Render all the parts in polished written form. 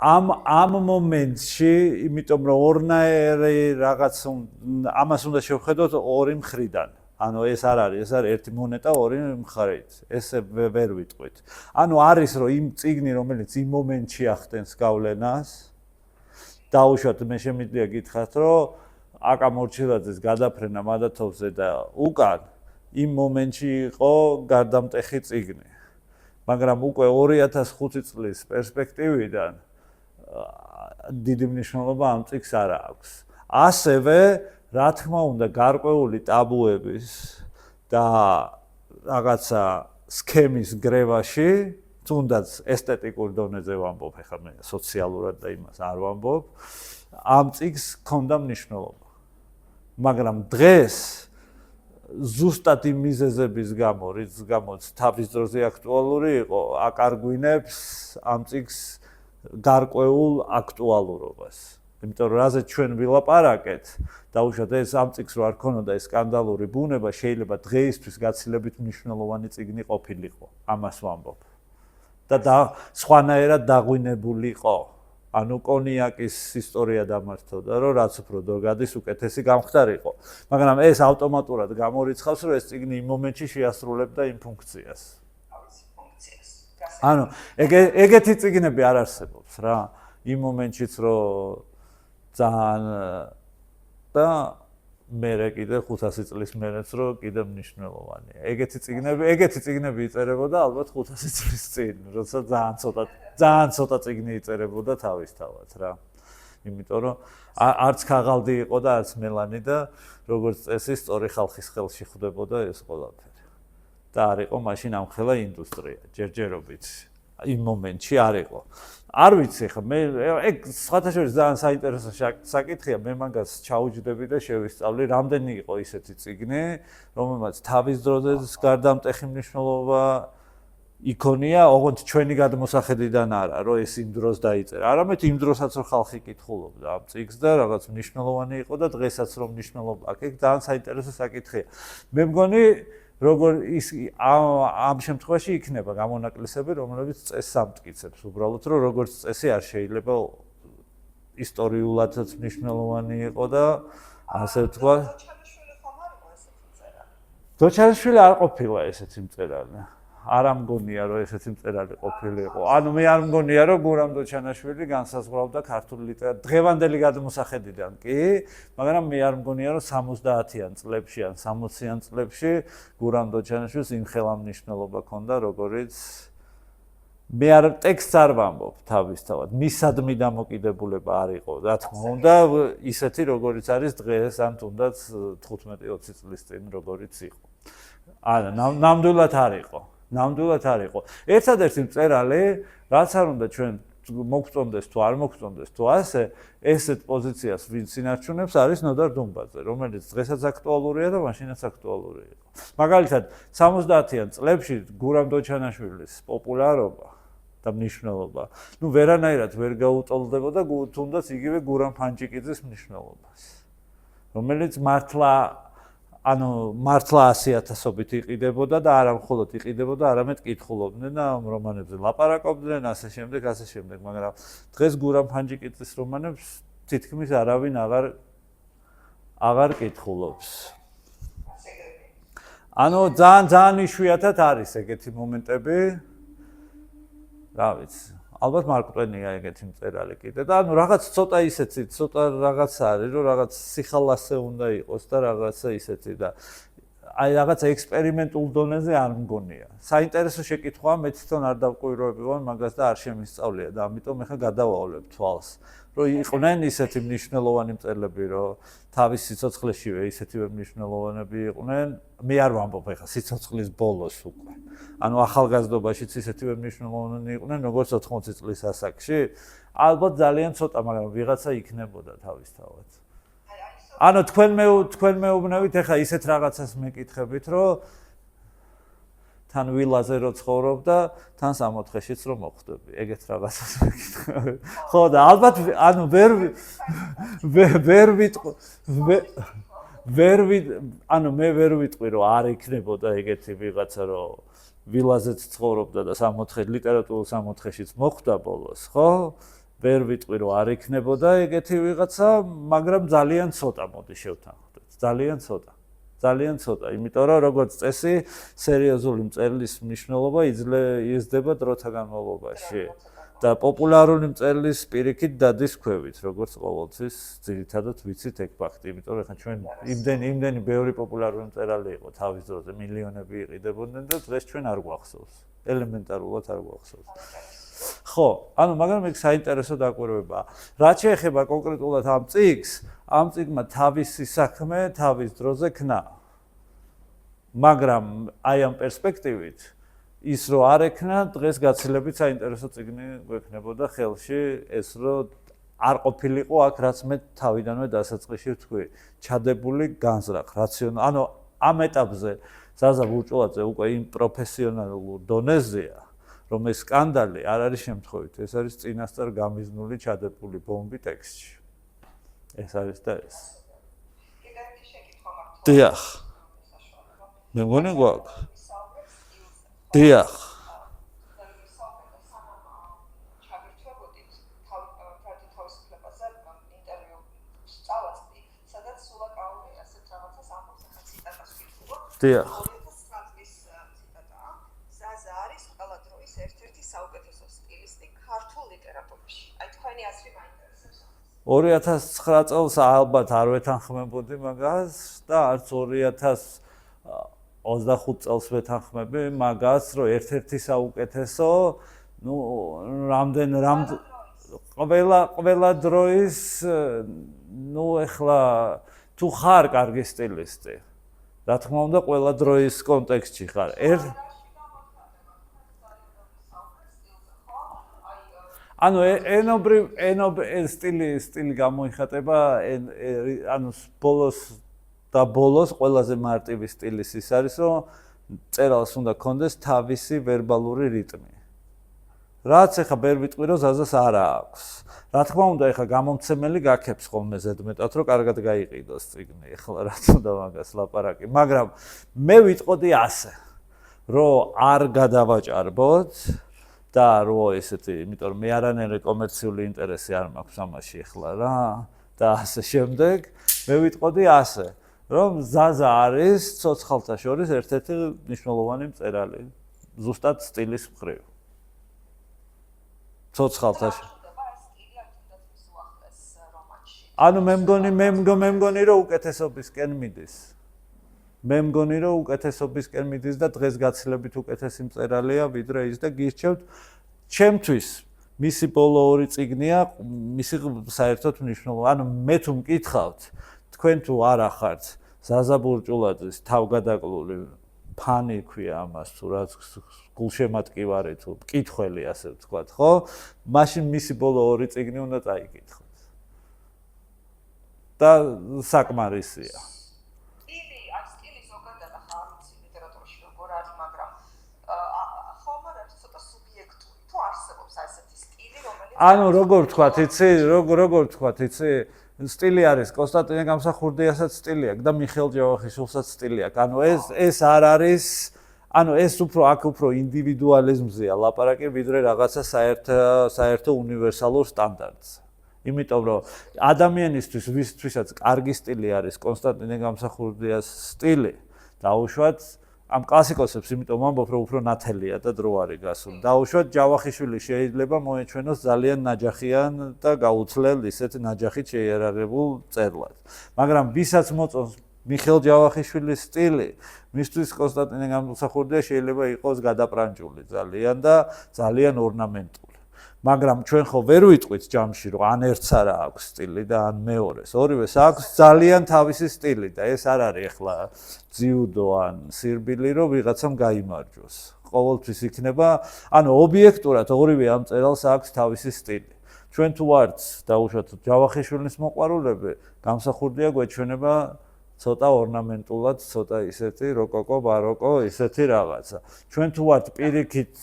ამ მომენტში, იმიტომ რომ ორნაირი რაღაც ამას უნდა შევხედოთ ორი მხრიდან. ანუ ეს არ არის, ეს არის ერთი მონეტა ორი მხარით. ეს ვერ ვიტყვით. ანუ არის რომ იმ წიგნი, რომელიც იმ მომენტში ახდენს გავლენას, დაუშვათ მე შემიძლია გითხრათ, რომ აკა მორჩილაძის გადაფრენა მადათოვზე და უკან იმ მომენტში იყო გარდამტეხი წიგნი. მაგრამ უკვე 2005 წლის პერსპექტივიდან დიდი მნიშვნელობა ამ წიგნს არ აქვს. ასევე, რა თქმა უნდა, გარკვეული ტაბუების და რაღაცა სქემის გრევაში, თუნდაც ესთეტიკურ დონეზე ვამბობ, ეხლა მე სოციალურად და იმას არ ვამბობ, ამ წიგნს ჰქონდა მნიშვნელობა. მაგრამ დღეს ზუსტად იმ მიზეზების გამო, რის გამოც თავის დროზე აქტუალური იყო, აკარგვინებს ამ წიგნს გარკვეულ აქტუალურობას. იმიტომ რომ რაზეც ჩვენ ვილაპარაკეთ, დაუშვათ ეს ამ წიგნს რო არ ქონოდა ეს სკანდალური ბუნება, შეიძლება დღეისთვის გაცილებით მნიშვნელოვანი წიგნი ყოფილიყო, ამას ვამბობ. და სხვანაირად დაღვინებულიყო. ანუ კონიაკის ისტორია დამართოდა, რომ რაც უფრო დრო გადის, უკეთესი გამხდარიყო. მაგრამ ეს ავტომატურად გამორიცხავს, რომ ეს წიგნი იმ მომენტში შეასრულებდა იმ ფუნქციას. ანუ ეგეთი წიგნები არ არსებობს რა. იმ მომენტშიც რომ ძალიან და მერე კიდე 500 წლის მერეც რომ კიდე მნიშვნელოვანია. ეგეთი წიგნები იწერებოდა ალბათ 500 წლის წინ, როცა ძალიან ცოტა წიგნი იწერებოდა თავისთავად რა. იმიტომ რომ არც ქაღალდი იყო და არც მელანი და როგორც წესი სწორი ხალხის ხელში ხვდებოდა ეს ყველაფერი. და არ იყო მაშინ ამხელა ინდუსტრია, ჯერჯერობით. იმ მომენტში არ იყო. არ ვიცი ხა მე ეგ სხვათა შორის ძალიან საინტერესო საკითხია, მე მაგას ჩაუჯდები და შევისწავლი, რამდენი იყო ისეთი წიგნი, რომელმაც თავის დროზე გარდამტეხი მნიშვნელობა იქონია, ოღონდ ჩვენი გადმოსახედიდან არა, რომ ეს იმ დროს დაიწერა. არამედ იმ დროსაც რომ ხალხი კითხულობდა ამ წიგნს და რაღაც მნიშვნელოვანი იყო და დღესაც რომ მნიშვნელობა აქვს, ეგ ძალიან საინტერესო საკითხია. მე მგონი როგორ ის ამ შემთხვევაში იქნება გამონაკლისები, რომლებიც წესს ამტკიცებს, უბრალოდ რომ როგორც წესი არ შეიძლება ისტორიულადაც მნიშვნელოვანი იყო და ასე ვთქვა. დოჩანიშვილი არ ყოფილა ესეთი მწერალი. არ ამგონია რომ ესეთი მწერალი ყოფილიყო. ანუ მე არ მგონია რომ გურამ დოჩანაშვილი განსაზღვრავდა ქართული ლიტერატურის დღევანდელი გადმოსახედიდან კი, მაგრამ მე არ მგონია რომ 70-იან წლებში ან 60-იან წლებში გურამ დოჩანაშვილს იმხელა მნიშვნელობა ჰქონდა, როგორიც მე არ ტექსტს არ ვამბობ თავისთავად. მისადმი დამოკიდებულება არ იყო, რა თქმა უნდა, ისეთი როგორიც არის დღეს ან თუნდაც 15-20 წლის წინ როგორიც იყო. არა, ნამდვილად არ იყო. ნამდვილად არ იყო. ერთადერთი მწერალი, რაც არ უნდა ჩვენ მოგწონდეს თუ არ მოგწონდეს თუ ასე, ესეთ პოზიციას ვინც ინარჩუნებს არის ნოდარ დუმბაძე, რომელიც დღესაც აქტუალურია და მაშინაც აქტუალური იყო. მაგალითად, 70-იან წლებში გურამ დოჩანაშვილის პოპულარობა და მნიშვნელობა, ვერანაირად ვერ გაუტოლდებოდა თუნდაც იგივე გურამ ფანჯიკიძის მნიშვნელობას, რომელიც მართლა 100,000-ობით იყიდებოდა და არა მხოლოდ იყიდებოდა, არამედ კითხულობდნენ და ამ რომანებზე ლაპარაკობდნენ, ასე შემდეგ, მაგრამ დღეს გურამ ფანჯიკიძის რომანებს თითქმის არავინ აღარ კითხულობს. ანუ ძალიან იშვიათად არის ეგეთი მომენტები. რა ვიცი, ალბათ მარკ ტვენია ეგეთი მწერალი კიდე და რაღაც ცოტა ისეთი, ცოტა რაღაც არის, რომ რაღაც სიხალასე უნდა იყოს და რაღაცა ისეთი და რაღაცა ექსპერიმენტულ დონეზე არ მგონია. საინტერესო შეკითხვაა, მე თვითონ არ დავკვირვებივარ მაგას და არ შემისწავლია და ამიტომ ეხლა გადავავლებ თვალს, რომ იყვნენ ისეთი მნიშვნელოვანი მწერლები, რომ თავის სიცოცხლეშივე ისეთივე მნიშვნელოვანები იყვნენ. მე არ ვამბობ ეხლა სიცოცხლის ბოლოს უკვე. ანუ ახალგაზრდობაშიც ისეთივე მნიშვნელოვანი იყვნენ, როგორც 80 წლის ასაკში. ალბათ ძალიან ცოტა, მაგრამ ვიღაცა იქნებოდა თავისთავად. ანუ თქვენ მეუბნებით ეხლა ისეთ რაღაცას მეკითხებით, რომ თან ვილაზე რო ცხოვრობ და თან 64-შიც რო მოხვდები. ეგეთ რაღაცას მეკითხებით. ხო და ალბათ ანუ მე ვერ ვიტყვი რომ არ იქნებოდა ეგეთი ვიღაცა რომ ვილაზეც ცხოვრობდა და ლიტერატურულ 64-შიც მოხვდა ბოლოს, ხო? ვერ ვიტყვი რომ არ იქნებოდა ეგეთი ვიღაცა, მაგრამ ძალიან ცოტა მოდი შევთანხმდეთ. ძალიან ცოტა, იმიტომ რომ როგორც წესი, სერიოზული მწერლის მნიშვნელობა იზრდება დროთა განმავლობაში. და პოპულარული მწერლის პირიქით დადის ქვევით, როგორც ყოველთვის ძირითადად ვიცით ეგ ფაქტი, იმიტომ რომ ხა ჩვენ იმდენი ბევრი პოპულარული მწერალი იყო თავის დროზე, მილიონები იყიდებოდნენ და დღეს ჩვენ არ გვახსოვს. ელემენტარულად არ გვახსოვს. ხო, ანუ მაგრამ ეგ საინტერესო დაკვირვებაა. რაც შეეხება კონკრეტულად ამ წიგნს, ამ წიგნმა თავისი საქმე თავის დროზე ქნა. მაგრამ აი ამ პერსპექტივით ის რო არ ექნა, დღეს გაცილებით საინტერესო წიგნი გვექნებოდა ხელში, ეს რო არ ყოფილიყო აქ, რაც მე თავიდანვე დასაწყისში ვთქვი, ჩადებული განზრახ, რაციონალური. ანუ ამ ეტაპზე ზაზა ბურჭულაძე უკვე იმ პროფესიონალურ დონეზეა, რომ ეს სკანდალი არ არის შემთხვევით, ეს არის წინასწარ გამიზნული ჩადებული ბომბი ტექსტში. ეს არის და ეს. დიახ. მე მგონი გვაქვს. დიახ. დიახ. ზაზა არის ყველა დროის ერთ-ერთი საუკეთესო სტილისტი ქართულ ლიტერატურაში. აი თქვენი აზრი მაინტერესებს. 2009 წელს ალბათ არ ვეთანხმებოდი მაგას და არც 2025 წელს ვეთანხმები მაგას, რომ ერთ-ერთი საუკეთესო, ну, ყველა დროის, ну, ეხლა თუ ხარ კარგი სტილისტი, რა თქმა უნდა, ყველა დროის კონტექსტში ხარ. ანუ ენობრივ სტილი გამოიხატება, ანუ ბოლოს ყველაზე მარტივი სტილის ის არის, რომ წერალს უნდა კონდეს თავისი ვერბალური რიტმი. რაც ეხა ვერ ვიტყვი, რომ ზაზას არა აქვს. რა თქმა უნდა, ეხა გამომცემელი გაქებს ხოლმე ზედმეტად, რომ კარგად გაიყიდოს წიგნი, ეხლა რაც უნდა მაგას ლაპარაკი, მაგრამ მე ვიტყოდი ასე, რომ არ გადავაჭარბოთ და რომ ესეთი, იმიტომ რომ მე არანაირი კომერციული ინტერესი არ მაქვს ამაში ეხლა რა და ასე შემდეგ, მე ვიტყოდი ასე, რომ ზაზა არის ცოცხალთა შორის ერთ-ერთი მნიშვნელოვანი მწერალი, ზუსტად სტილის მხრივ. ცოცხალთა ანუ მე მგონი რომ უკეთესობისკენ მიდის. მე მგონი რომ უკეთესობისკენ მიდის და დღეს გაცილებით უკეთესი მწერალია ვიდრე ის და გირჩევთ ჩემთვის მისი ბოლო ორი წიგნია მისი საერთოდ მნიშვნელოვანი. ანუ მე თუ მკითხავთ თქვენ თუ არ ახართ ზაზა ბურჭულაძის თავგადაკლული ფანი ქვია ამას თუ რაც გულშემატკივარი თუ მკითხველი ასე ვთქვათ, ხო? მაშინ მისი ბოლო ორი წიგნი უნდა წაიკითხოთ. და საკმარისია. სტილი ზოგადად ახლა არ ვიცი ლიტერატურაში როგორ არის, მაგრამ ხომ არ არის ცოტა სუბიექტური, თუ არსებობს ასეთი სტილი, რომელიც ანუ როგორ ვთქვათ, იცი, სტილი არის კონსტანტინე გამსახურდიასაც სტილი აქვს და მიხეილ ჯავახიშვილსაც სტილი აქვს. ანუ ეს არ არის, ანუ ეს უფრო ინდივიდუალიზმზეა ლაპარაკი, ვიდრე რაღაცა საერთო უნივერსალურ სტანდარტს. იმიტომ რომ ადამიანისთვის, ვისთვისაც კარგი სტილი არის კონსტანტინე გამსახურდიას სტილი, დაუშვათ ამ კლასიკოსებს, იმიტომ ამბობ, რომ უფრო ნათელია და დრო არის გასული. დაუშვათ ჯავახიშვილი შეიძლება მოეჩვენოს ძალიან ნაჯახიან და გაუცლელ ისეთ ნაჯახით შეიარაღებულ მწერლად. მაგრამ ვისაც მოწონს მიხეილ ჯავახიშვილის სტილი, მისთვის კონსტანტინე გამსახურდია შეიძლება იყოს გადაპრანჭული ძალიან და ძალიან ორნამენტული. მაგრამ ჩვენ ხო ვერ ვიტყვით ჯამში, რომ ან ერთს არა აქვს სტილი და ან მეორეს. ორივეს აქვს ძალიან თავისი სტილი და ეს არ არის ახლა ძიუდო ან სირბილი, რომ ვიღაცამ გაიმარჯვოს. ყოველთვის იქნება, ანუ ობიექტურად ორივე ამ წერალს აქვს თავისი სტილი. ჩვენ თუ ვართ დაუშვათ ჯავახიშვილის მოყვარულები, გამსახურდია გვეჩვენება ცოტა ორნამენტულად, ცოტა ისეთი როკოკო, ბაროკო, ისეთი რაღაცა. ჩვენ თუ ვართ პირიქით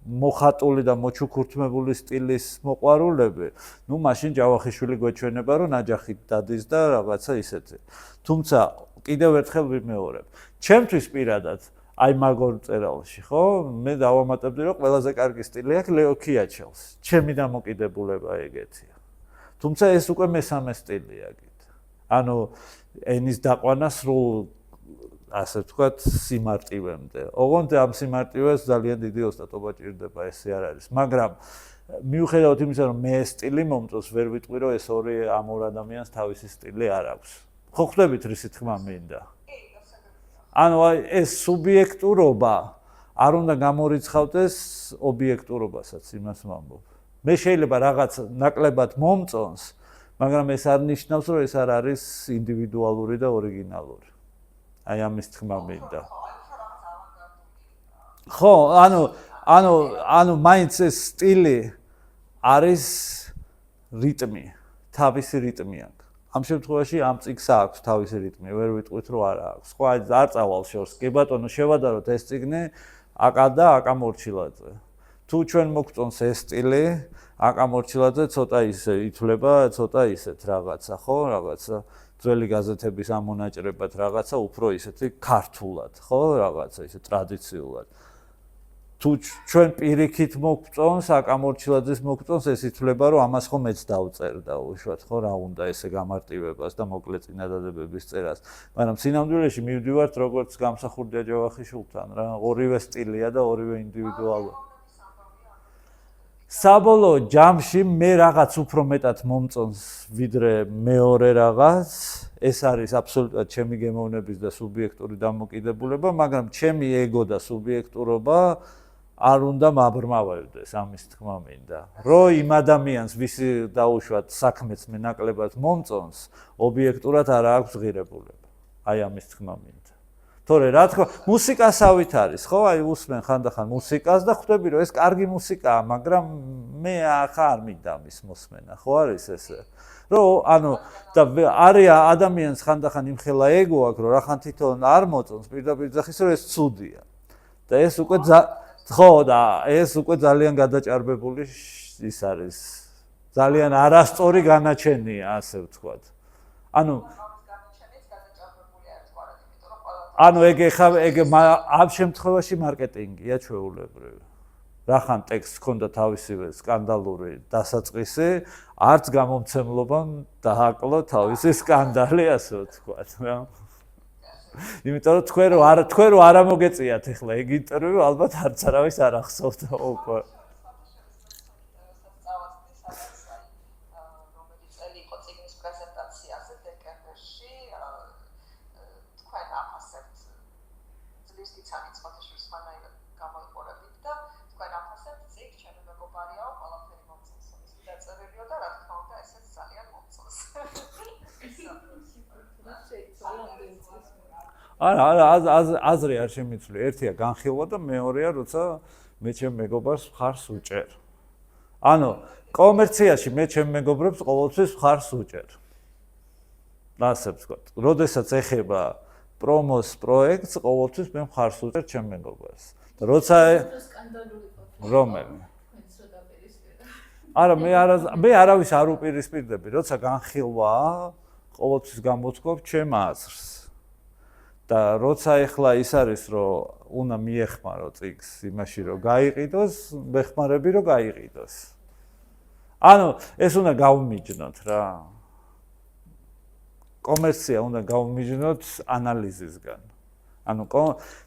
მოხატული და მოჩუქურთმებული სტილის მოყვარულები, ну მაშინ ჯავახიშვილი გვეჩვენება, რომ ნაჯახით დადის და რაღაცა ისეთი. თუმცა კიდევ ერთხელ ვიმეორებ, ჩემთვის პირადად აი მაგორ წერალში, ხო? მე დავამატებდი, რომ ყველაზე კარგი სტილი აქვს ლეო ქიაჩელს. ჩემი დამოკიდებულება ეგეთია. თუმცა ეს უკვე მესამე სტილია გით. ანუ ენის დაყვანა სრულ ასე ვთქვათ, სიმარტივემდე. ოღონდ ამ სიმარტივეს ძალიან დიდი ოსტატობა ჭირდება, ესე არ არის. მაგრამ მიუხედავად იმისა, რომ მე სტილი მომწონს, ვერ ვიტყვი, რომ ეს ორი ამ ორ ადამიანს თავისი სტილი არ აქვს. ხო ხვდებით რისი თქმა მინდა? ანუ ეს სუბიექტურობა არ უნდა გამორიცხავდეს ობიექტურობასაც, იმას ვამბობ. მე შეიძლება რაღაც ნაკლებად მომწონს, მაგრამ ეს არ ნიშნავს, რომ ეს არ არის ინდივიდუალური და ორიგინალური. აი ამის თქმა მინდა. ხო, ანუ მაინც ეს სტილი არის რიტმი, თავისი რიტმი აქვს. ამ შემთხვევაში ამ წიგნს აქვს თავისი რიტმი, ვერ ვიტყვით რომ არა აქვს. ხო, აი არ წავალ შორს. კი ბატონო, შევადაროთ ეს წიგნი აკა და აკა მორჩილაძე. თუ ჩვენ მოგწონს ეს სტილი, აკა მორჩილაძე ცოტა ისე ითვლება, ცოტა ისეთ რაღაცა, ხო, რაღაცა ძველი გაზეთების ამონაჭრებად რაღაცა უფრო ისეთი ქართულად, ხო, რაღაცა ისე ტრადიციულად. თუ ჩვენ პირიქით მოგწონს, აკა მორჩილაძეს მოგწონს, ეს ითვლება, რომ ამას ხომ მეც დავწერდა უშუალოდ, ხო, რა უნდა ესე გამარტივებას და მოკლე წინადადებების წერას. მაგრამ სინამდვილეში მივდივართ როგორც გამსახურდია ჯავახიშვილთან, რა, ორივე სტილია და ორივე ინდივიდუალურია. საბოლოო ჯამში მე რაღაც უფრო მეტად მომწონს ვიდრე მეორე რაღაც. ეს არის აბსოლუტურად ჩემი გემოვნების და სუბიექტური დამოკიდებულება, მაგრამ ჩემი ეგო და სუბიექტურობა არ უნდა მაბრმავებდეს, ამის თქმა მინდა. რომ იმ ადამიანს, ვისი დაუშვათ საქმეც მე ნაკლებად მომწონს, ობიექტურად არ აქვს ღირებულება. აი ამის თქმა მინდა. თორე რა თქმა, მუსიკასავით არის, ხო? აი უსმენ ხანდახან მუსიკას და ხვდები, რომ ეს კარგი მუსიკაა, მაგრამ მე არ მინდა მის მოსმენა, ხო არის ესე? რომ ანუ და არის ადამიანს ხანდახან იმხელა ეგო აქვს, რომ რახან თვითონ არ მოწონს, პირდაპირ ძახის, რომ ეს ცუდია. და ეს უკვე ხო და ეს უკვე ძალიან გადაჭარბებული ის არის. ძალიან არასწორი განაჩენია, ასე ვთქვათ. ანუ ეგ ამ შემთხვევაში მარკეტინგია ჩვეულებრივი. რახან ტექსტს ჰქონდა თავისივე სკანდალური დასაწყისი, არც გამომცემლობამ დააკლო თავისი სკანდალი, ასე ვთქვათ, რა. იმიტომ რომ თქვენ რო არ მოგეწიათ ახლა ეგ ინტერვიუ, ალბათ არც არავის არ ახსოვთ უკვე. არა, აზრი არ შემიცვლი. ერთია განხილვა და მეორეა, როცა მე ჩემ მეგობარს მხარს უჭერ. ანუ კომერციაში მე ჩემ მეგობრებს ყოველთვის მხარს უჭერ. ასე ვთქვათ. როდესაც ეხება პრომოს პროექტს, ყოველთვის მე მხარს უჭერ ჩემ მეგობარს. და როცა რომელი? არა, მე არავის არ უპირისპირდები, როცა განხილვაა, ყოველთვის გამოთქვობ ჩემ აზრს. და როცა ეხლა ის არის, რომ უნდა მიეხმარო წიგნს იმაში, რომ გაიყიდოს, მეხმარები რომ გაიყიდოს. ანუ ეს უნდა გავმიჯნოთ რა. კომერცია უნდა გავმიჯნოთ ანალიზისგან. ანუ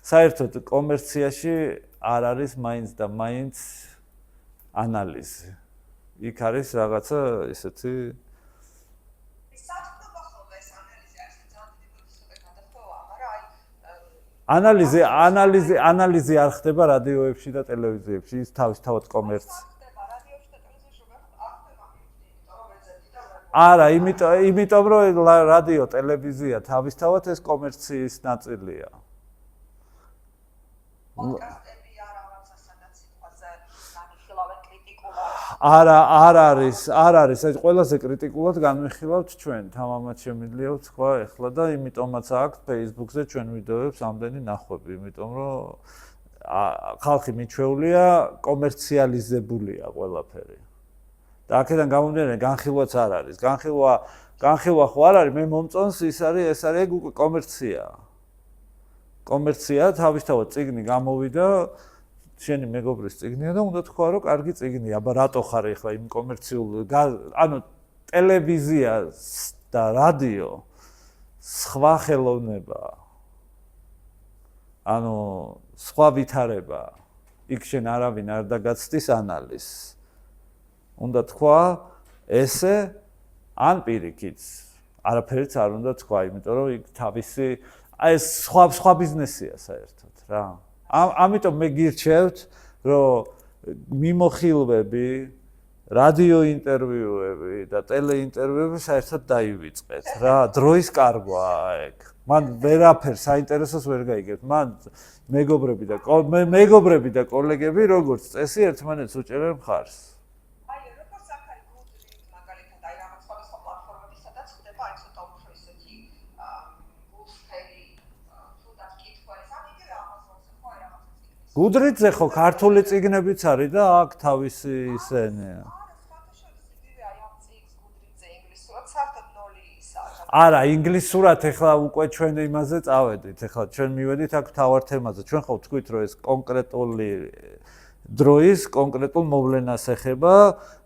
საერთოდ კომერციაში არ არის მაინც და მაინც ანალიზი. იქ არის რაღაცა ესეთი ანალიზი არ ხდება რადიოებში და ტელევიზიებში, ის თავისთავად კომერცია. არა, იმიტომ რომ რადიო, ტელევიზია თავისთავად ეს კომერციის ნაწილია. არ არის, ეს ყველაზე კრიტიკულად განვიხილავთ ჩვენ, თამამად შემიძლია ვთქვა ეხლა და იმიტომაც აქვს Facebook-ზე ჩვენ ვიდეოებს ამდენი ნახვები, იმიტომ რომ ხალხი მიჩვეულია, კომერციალიზებულია ყველაფერი. და აქედან გამომდინარე, განხილვაც არ არის. განხილვა ხო არ არის, მე მომწონს, ეს არის ეგ უკვე კომერციაა. კომერცია, თავისთავად წიგნი გამოვიდა, შენი მეგობრის წიგნია და უნდა თქვა, რომ კარგი წიგნია, აბა რატო ხარ ახლა იმ კომერციულ, ანუ ტელევიზია და რადიო სხვა ხელოვნებაა. ანუ სხვა ვითარება. იქ შენ არავინ არ დაგაცდის ანალიზს. უნდა თქვა ესე ან პირიქით. არაფერიც არ უნდა თქვა, იმიტომ რომ იქ თავისი ეს სხვა ბიზნესია საერთოდ რა. ამიტომ მე გირჩევთ, რომ მიმოხილვები, რადიო ინტერვიუები და ტელეინტერვიუები საერთოდ დაივიწყეთ რა. დროის კარგვაა ეგ. მან ვერაფერს საინტერესოს ვერ გაიგებთ. მან მეგობრები და კოლეგები როგორც წესი ერთმანეთს უჭერენ მხარს. აი, როგორც აქ არის გუდრით, მაგალითად, აი რაღაც სხვადასხვა პლატფორმები, სადაც ხდება აი ცოტა უფრო ისეთი გულსფერი, თუნდაც კითხვების, ან იგივე Amazon-ზე ხო აი რაღაცა წიგნის. გუდრითზე ხო ქართული წიგნებიც არის და აქ თავისი ისენია. არა, ინგლისურად ეხლა უკვე ჩვენ იმაზე წავედით. ეხლა ჩვენ მივედით აქ თავარ თემაზე. ჩვენ ხო ვთქვით, რომ ეს კონკრეტული დროის კონკრეტულ მოვლენას ეხება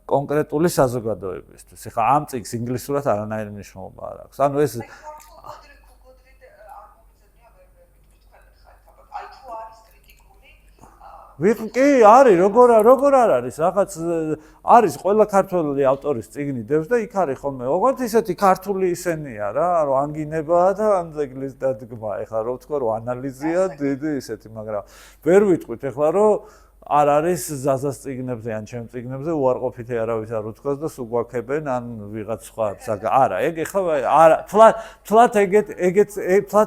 კონკრეტული საზოგადოებისთვის. ეხლა ამ წიგნს ინგლისურად არანაირი მნიშვნელობა არ აქვს. ანუ ეს კი არის, როგორ არ არის, რაღაც არის ყველა ქართველი ავტორის წიგნი დევს და იქ არის ხოლმე. ოღონდ ისეთი ქართული ისენია რა, რომ ანგინებაა და ან ეგლის დადგმა. ეხლა რო ვთქვა, რომ ანალიზია დიდი ისეთი, მაგრამ ვერ ვიტყვით ეხლა რომ არ არის ზაზას წიგნებზე ან ჩემ წიგნებზე უარყოფითი არავის არ უთქვას და სულ გვაქებენ ან ვიღაც სხვაებს. არა, ეგ ეხლა არა, თლათ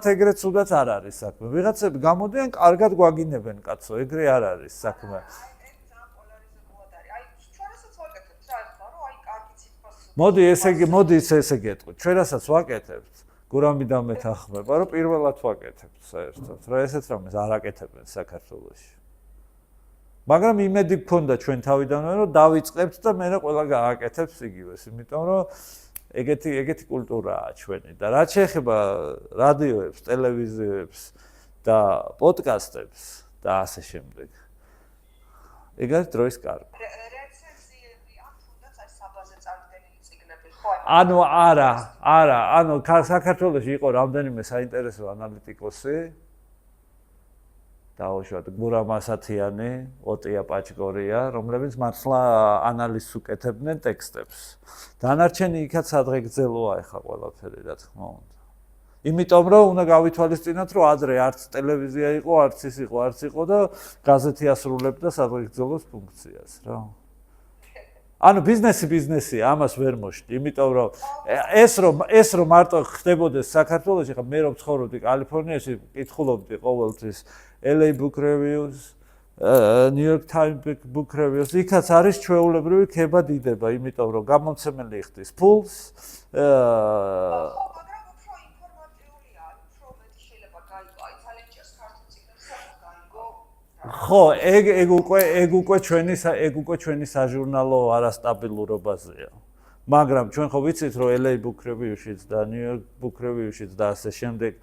ეგრეც უდაც არ არის საქმე. ვიღაცები გამოდიან, კარგად გვაგინებენ კაცო, ეგრე არ არის საქმე. მოდი ესე გეტყვით. ჩვენ რასაც ვაკეთებთ, გურამიდან მეთანხმება, რომ პირველად ვაკეთებთ საერთოდ. რა ესეც რამეს არ აკეთებენ საქართველოში. მაგრამ იმედი გქონდა ჩვენ თავიდანვე რომ დავიწყებთ და მე ყველა გააკეთებს იგივეს, იმიტომ რომ ეგეთი კულტურაა ჩვენი და რაც შეეხება რადიოებს, ტელევიზიებს და პოდკასტებს და ასე შემდეგ. ეგ არის დროის კარგი. რეცენზიები ან თუნდაც აი საბაზე წარდგენილი წიგნები ხო? ანუ არა, ანუ საქართველოში იყო რამდენიმე საინტერესო ანალიტიკოსი დაუშვათ გურამ ასათიანი, ოტია პაჭკორია, რომლებიც მართლა ანალიზს უკეთებდნენ ტექსტებს. დანარჩენი იქაც სადღეგრძელოა ეხლა ყველაფერი, რა თქმა უნდა. იმიტომ რომ უნდა გავითვალისწინოთ, რომ ადრე არც ტელევიზია იყო, არც და გაზეთი ასრულებდა სადღეგრძელოს ფუნქციას, რა. ანუ ბიზნესია, ამას ვერ მოშდი, იმიტომ რომ ეს რომ მარტო ხდებოდეს საქართველოში, ხა მე რომ ცხოვრობდი კალიფორნიაში, კითხულობდი ყოველთვის LA Book Reviews, New York Times Book Reviews, იქაც არის ჩვეულებრივი ქება დიდება, იმიტომ რომ გამომცემელი ხდის ფულს. მაგრამ უფრო ინფორმატიულია, უფრო მეტი შეიძლება გაიგო, აი ჩალენჯერს ქართულ წიგნებს გაიგო. ხო, ეგ უკვე ჩვენი საჟურნალო არასტაბილურობაზეა. მაგრამ ჩვენ ხო ვიცით, რომ LA Book Review-შიც და New York Book Review-შიც და ასე შემდეგ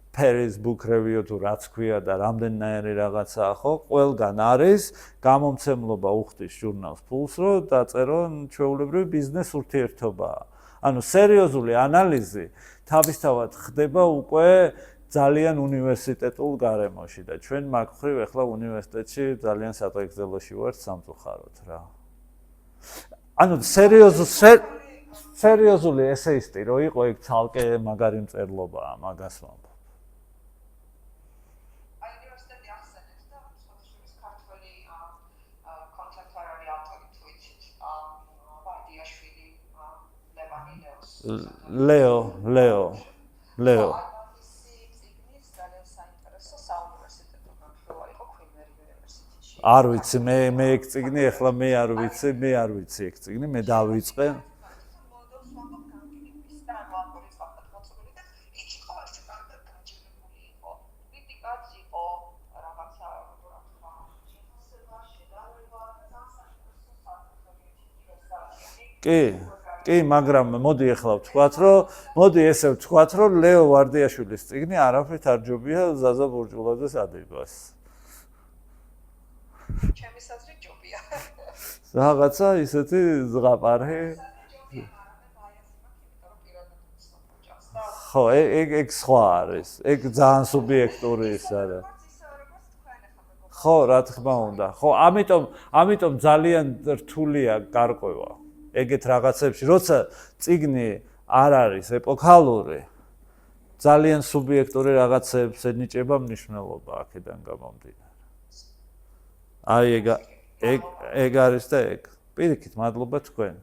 Paris Book Review თუ რაც ქვია და რამდენნაირი რაღაცაა ხო, ყველგან არის გამომცემლობა უხდის ჟურნალს ფულს, რომ დაწერონ ჩვეულებრივი ბიზნეს ურთიერთობაა. ანუ სერიოზული ანალიზი თავისთავად ხდება უკვე ძალიან უნივერსიტეტულ გარემოში და ჩვენ მაგ ხრივ ახლა უნივერსიტეტში ძალიან სადღეგრძელოში ვართ სამწუხაროდ რა. ანუ სერიოზული ესეისტი რო იყო, იქ ცალკე მაგარი მწერლობაა, მაგას ვამბობ. Leo. არ ვიცი, მე ეგ წიგნი, ახლა მე არ ვიცი ეგ წიგნი, მე დავიწყე. კი, მაგრამ მოდი ახლა ვთქვათ, რომ ლეო ვარდიაშვილის წიგნი არაფრით არ ჯობია ზაზა ბურჯულაძეს ადებას. ჩემი საზრით ჯობია. რაღაცა ისეთი ზღაპარი. ხო, ეგ სხვა არის. ეგ ძალიან სუბიექტური ის არის. ხო, რა თქმა უნდა. ხო, ამიტომ ძალიან რთულია გარკვევა. ეგეთ რაღაცებში, როცა წიგნი არ არის ეპოქალური, ძალიან სუბიექტური რაღაცებს ენიჭება მნიშვნელობა აქედან გამომდინარე. აი ეგ არის და ეგ. პირიქით, მადლობა თქვენ.